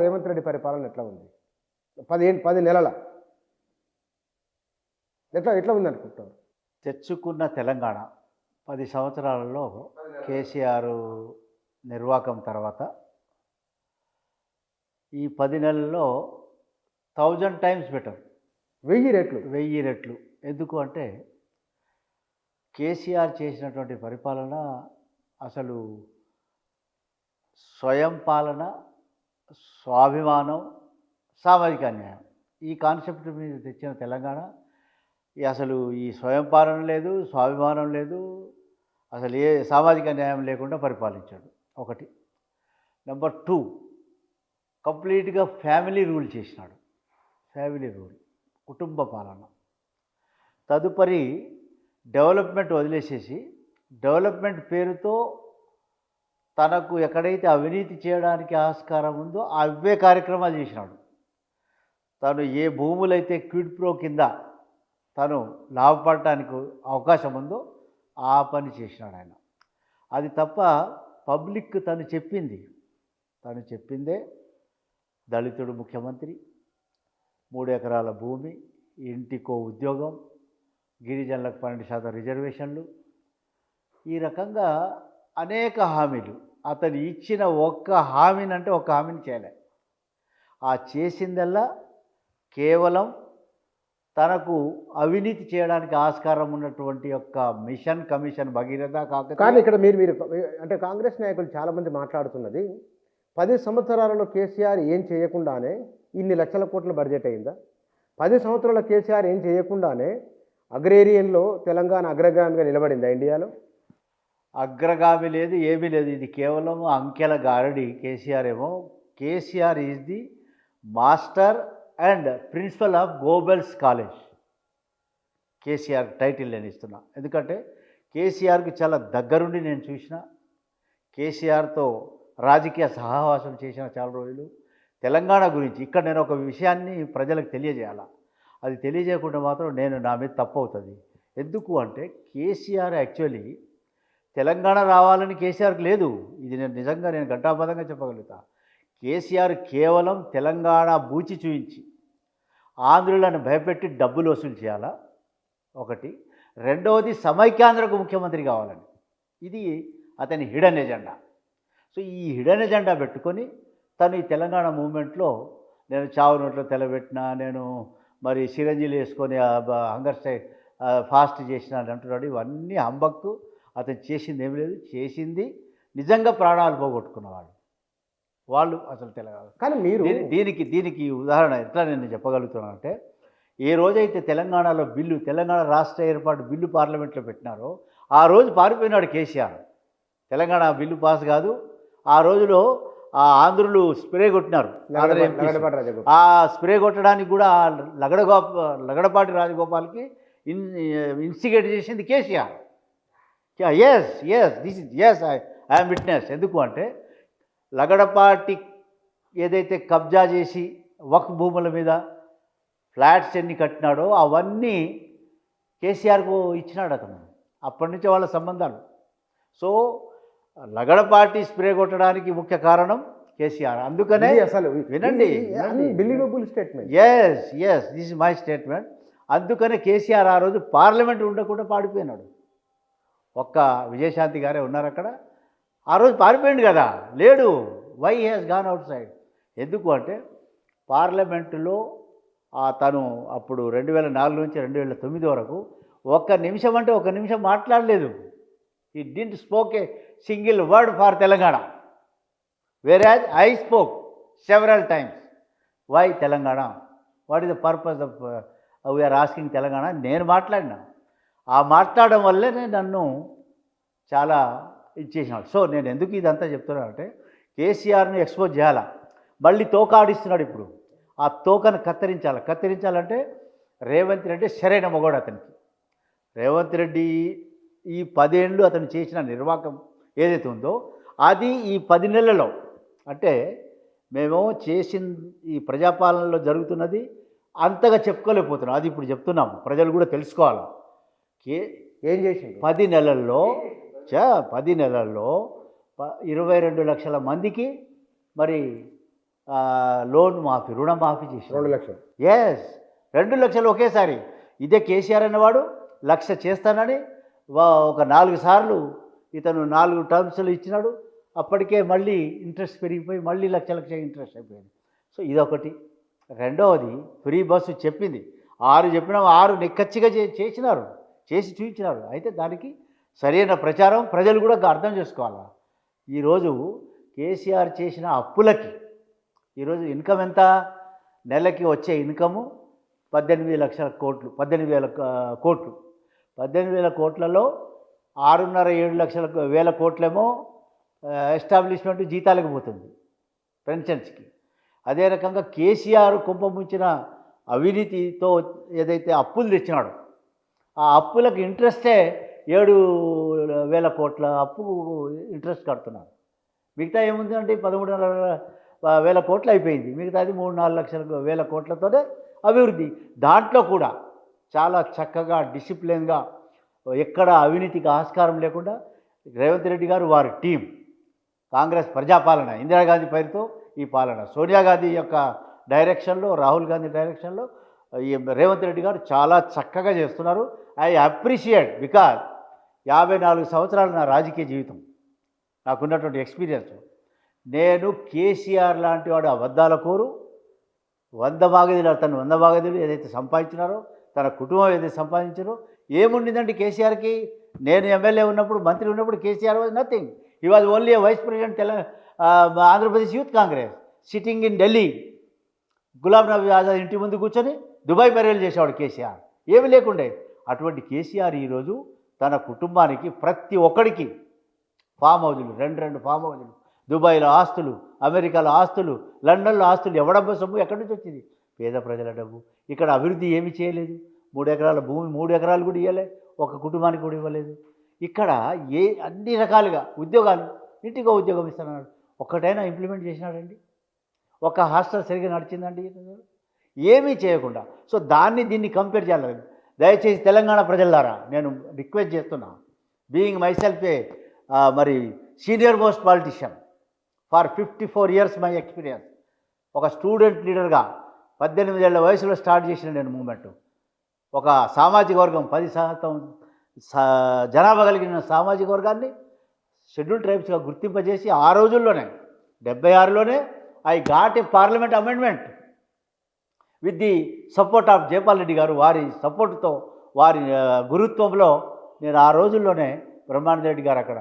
రేవంత్ రెడ్డి పరిపాలన ఎట్లా ఉంది? 10 నెలల ఎట్లా ఉంది అనుకుంటారు? తెచ్చుకున్న తెలంగాణ 10 సంవత్సరాలలో కేసీఆర్ నిర్వాకం తర్వాత ఈ 10 నెలల్లో 1000 టైమ్స్ బెటర్. 1000 రెట్లు. ఎందుకు అంటే కేసీఆర్ చేసినటువంటి పరిపాలన అసలు స్వయం పాలన, స్వాభిమానం, సామాజిక న్యాయం ఈ కాన్సెప్ట్ మీద తెచ్చిన తెలంగాణ అసలు ఈ స్వయం పాలన లేదు, స్వాభిమానం లేదు, అసలు ఏ సామాజిక న్యాయం లేకుండా పరిపాలించాడు. ఒకటి. నెంబర్ 2, కంప్లీట్గా ఫ్యామిలీ రూల్ చేసినాడు. ఫ్యామిలీ రూల్, కుటుంబ పాలన. తదుపరి డెవలప్మెంట్ వదిలేసేసి డెవలప్మెంట్ పేరుతో తనకు ఎక్కడైతే అవినీతి చేయడానికి ఆస్కారం ఉందో అవే కార్యక్రమాలు చేసినాడు. తను ఏ భూములైతే క్విడ్ ప్రో కింద తను లాభపడటానికి అవకాశం ఉందో ఆ పని చేసినాడు ఆయన. అది తప్ప పబ్లిక్ తను చెప్పిందే దళితుడు ముఖ్యమంత్రి, 3 ఎకరాల భూమి, ఇంటికో ఉద్యోగం, గిరిజనులకు 12% రిజర్వేషన్లు, ఈ రకంగా అనేక హామీలు. అతను ఇచ్చిన ఒక్క హామీనంటే ఒక్క హామీని చేయలే. ఆ చేసిందల్లా కేవలం తనకు అవినీతి చేయడానికి ఆస్కారం ఉన్నటువంటి యొక్క మిషన్ కమిషన్ భగీరథ కాక. కానీ ఇక్కడ మీరు అంటే కాంగ్రెస్ నాయకులు చాలామంది మాట్లాడుతున్నది 10 సంవత్సరాలలో కేసీఆర్ ఏం చేయకుండానే ఇన్ని లక్షల కోట్ల బడ్జెట్ అయిందా? 10 సంవత్సరాల కేసీఆర్ ఏం చేయకుండానే అగ్రేరియన్లో తెలంగాణ అగ్రగామిగా నిలబడిందా ఇండియాలో? అగ్రగామి లేదు, ఏమీ లేదు. ఇది కేవలం అంకెల గారడి. KCR is the master and principal of Goebbels college. KCR title నేను ఇస్తున్నా. ఎందుకంటే కేసీఆర్కి చాలా దగ్గరుండి నేను చూసిన, కేసీఆర్తో రాజకీయ సహవాసం చేసిన చాలా రోజులు. తెలంగాణ గురించి ఇక్కడ నేను ఒక విషయాన్ని ప్రజలకు తెలియజేయాలా. అది తెలియజేయకుండా మాత్రం నా మీద తప్పు అవుతుంది. ఎందుకు అంటే కేసీఆర్ యాక్చువల్లీ తెలంగాణ రావాలని కేసీఆర్కి లేదు. ఇది నిజంగా ఘంటాపథంగా చెప్పగలుగుతా. కేసీఆర్ కేవలం తెలంగాణ బూచి చూయించి ఆంధ్రులను భయపెట్టి డబ్బులు వసూలు చేయాలా ఒకటి. రెండవది సమైక్యాంధ్రకు ముఖ్యమంత్రి కావాలని. ఇది అతని హిడెన్ ఎజెండా. సో ఈ హిడెన్ ఎజెండా పెట్టుకొని తను ఈ తెలంగాణ మూమెంట్లో నేను చావు నోట్లో తెలబెట్టినా, నేను మరి సిరంజీలు వేసుకొని హంగర్ స్ట్రైక్ ఫాస్ట్ చేసిన అంటున్నాడు. ఇవన్నీ హంబక్కు. అతను చేసింది ఏమి లేదు. చేసింది నిజంగా ప్రాణాలు పోగొట్టుకున్నవాళ్ళు వాళ్ళు అసలు తెలంగాణ. కానీ మీరు దీనికి ఉదాహరణ ఎట్లా నేను చెప్పగలుగుతున్నానంటే, ఏ రోజైతే తెలంగాణలో తెలంగాణ రాష్ట్ర ఏర్పాటు బిల్లు పార్లమెంట్లో పెట్టినారో ఆ రోజు పారిపోయినాడు కేసీఆర్. తెలంగాణ బిల్లు పాస్ కాదు. ఆ రోజులో ఆ ఆంధ్రులు స్ప్రే కొట్టినారు. ఆ స్ప్రే కొట్టడానికి కూడా లగడపాటి రాజగోపాల్కి ఇన్స్టిగేట్ చేసింది కేసీఆర్. I'm witness. ఎందుకు అంటే లగడపాటి ఏదైతే కబ్జా చేసి వక్ఫ్ భూముల మీద ఫ్లాట్స్ ఎన్ని కట్టినాడో అవన్నీ కేసీఆర్కు ఇచ్చినాడు అతను. అప్పటి నుంచి వాళ్ళ సంబంధాలు. సో లగడపాటి స్ప్రే కొట్టడానికి ముఖ్య కారణం కేసీఆర్. అందుకనే అసలు వినండి, unbelievable statement. Yes this is my statement. అందుకనే కేసీఆర్ ఆ రోజు పార్లమెంట్ ఉండకుండా పాడిపోయినాడు. ఒక్క విజయశాంతి గారే ఉన్నారు అక్కడ. ఆ రోజు పారిపోయింది కదా, లేడు. వై హీ హ్యాస్ గాన్ అవుట్ సైడ్? ఎందుకు అంటే పార్లమెంటులో తను అప్పుడు 2004 నుంచి 2009 వరకు ఒక్క నిమిషం మాట్లాడలేదు. He didn't spoke a single word for Telangana. whereas I spoke several times. Why Telangana? What is the purpose of we're asking Telangana? నేను మాట్లాడినా. ఆ మాట్లాడడం వల్లే నన్ను చాలా ఇచ్చేసినాడు. సో నేను ఎందుకు ఇదంతా చెప్తున్నాను అంటే కేసీఆర్ని ఎక్స్పోజ్ చేయాలా. మళ్ళీ తోక ఆడిస్తున్నాడు ఇప్పుడు. ఆ తోకను కత్తిరించాలంటే రేవంత్ రెడ్డి సరైన మొగోడు అతనికి. రేవంత్ రెడ్డి ఈ 10 ఏళ్ళు అతను చేసిన నిర్వాకం ఏదైతే ఉందో అది ఈ 10 నెలల్లో, అంటే మేము చేసిన ఈ ప్రజాపాలనలో జరుగుతున్నది అంతగా చెప్పుకోలేకపోతున్నాం. అది ఇప్పుడు చెప్తున్నాము, ప్రజలు కూడా తెలుసుకోవాలి. ఏం చేసింది 10 నెలల్లో 22 లక్షల మందికి మరి లోన్ మాఫీ రుణమాఫీ చేసినాడు. 2 లక్షలు. ఎస్, 2 లక్షలు ఒకేసారి. ఇదే కేసీఆర్ అనేవాడు 1 లక్ష చేస్తానని ఒక 4 సార్లు ఇతను 4 టర్మ్స్లు ఇచ్చినాడు. అప్పటికే మళ్ళీ ఇంట్రెస్ట్ పెరిగిపోయి మళ్ళీ లక్ష ఇంట్రెస్ట్ అయిపోయింది. సో ఇదొకటి. రెండవది, ఫ్రీ బస్సు చెప్పింది 6 చెప్పినా 6 నిక్కచ్చిగా చేసినారు, చేసి చూపించినారు. అయితే దానికి సరైన ప్రచారం ప్రజలు కూడా అర్థం చేసుకోవాలి. ఈరోజు కేసీఆర్ చేసిన అప్పులకి ఈరోజు ఇన్కమ్ ఎంత? నెలకి వచ్చే ఇన్కము 18 లక్షల కోట్లు, 18,000 కోట్లు. 18,000 కోట్లలో 6.5-7 లక్షల వేల కోట్లేమో ఎస్టాబ్లిష్మెంట్ జీతాలకు పోతుంది, పెన్షన్స్కి. అదే రకంగా కేసీఆర్ కుంభముంచిన అవినీతితో ఏదైతే అప్పులు తెచ్చినాడో ఆ అప్పులకు ఇంట్రెస్టే 7,000 కోట్ల అప్పు ఇంట్రెస్ట్ కడుతున్నారు. మిగతా ఏముంది అంటే 13,500 కోట్లు అయిపోయింది. మిగతాది 3-4 లక్షల వేల కోట్లతోనే అభివృద్ధి. దాంట్లో కూడా చాలా చక్కగా డిసిప్లిన్గా ఎక్కడ అవినీతికి ఆస్కారం లేకుండా రేవంత్ రెడ్డి గారు వారి టీం, కాంగ్రెస్ ప్రజాపాలన, ఇందిరాగాంధీ పేరుతో ఈ పాలన, సోనియా గాంధీ యొక్క డైరెక్షన్లో, రాహుల్ గాంధీ డైరెక్షన్లో ఈ రేవంత్ రెడ్డి గారు చాలా చక్కగా చేస్తున్నారు. ఐ అప్రిషియేట్, బికాజ్ 54 సంవత్సరాలు నా రాజకీయ జీవితం, నాకున్నటువంటి ఎక్స్పీరియన్స్. నేను కేసీఆర్ లాంటి వాడు అబద్ధాల కోరు, 100 బాగదులు, తను 100 బాగదులు ఏదైతే సంపాదించినారో, తన కుటుంబం ఏదైతే సంపాదించారో, ఏముండిందండి కేసీఆర్కి? నేను ఎమ్మెల్యే ఉన్నప్పుడు, మంత్రి ఉన్నప్పుడు KCR was nothing. He was only a vice president Andhra Pradesh youth Congress, sitting in Delhi. Ghulam Nabi Azad ఇంటి ముందు కూర్చొని దుబాయ్ పర్యటన చేసేవాడు కేసీఆర్, ఏమి లేకుండే. అటువంటి కేసీఆర్ ఈరోజు తన కుటుంబానికి ప్రతి ఒక్కడికి ఫామ్ హౌజులు, 2 ఫామ్ హౌజులు, దుబాయ్లో ఆస్తులు, అమెరికాలో ఆస్తులు, లండన్లో ఆస్తులు. ఎవడబ్బ సొమ్ము ఎక్కడి నుంచి వచ్చింది? పేద ప్రజల డబ్బు. ఇక్కడ అభివృద్ధి ఏమీ చేయలేదు. 3 ఎకరాల భూమి, 3 ఎకరాలు కూడా ఇవ్వలే, ఒక కుటుంబానికి కూడా ఇవ్వలేదు. ఇక్కడ అన్ని రకాలుగా ఉద్యోగాలు, ఇంటికో ఉద్యోగం ఇస్తున్నాడు. ఒక్కటైనా ఇంప్లిమెంట్ చేసినాడండి? ఒక హాస్టల్ సరిగ్గా నడిచిందండి? ఏమీ చేయకుండా. సో దీన్ని కంపేర్ చేయాలి. దయచేసి తెలంగాణ ప్రజలారా నేను రిక్వెస్ట్ చేస్తున్నా, బీయింగ్ మైసెల్ఫ్ ఏ మరి senior most politician for 54 years my experience, ఒక స్టూడెంట్ లీడర్గా 18 ఏళ్ల వయసులో స్టార్ట్ చేసిన నేను మూమెంట్. ఒక సామాజిక వర్గం 10% జనాభా కలిగిన సామాజిక వర్గాన్ని షెడ్యూల్ ట్రైబ్స్గా గుర్తింపజేసి ఆ రోజుల్లోనే 76లోనే I got a parliament amendment with the support of Jaipal Reddy గారు. వారి సపోర్టుతో, వారి గురుత్వంలో నేను ఆ రోజుల్లోనే బ్రహ్మానంద రెడ్డి గారు అక్కడ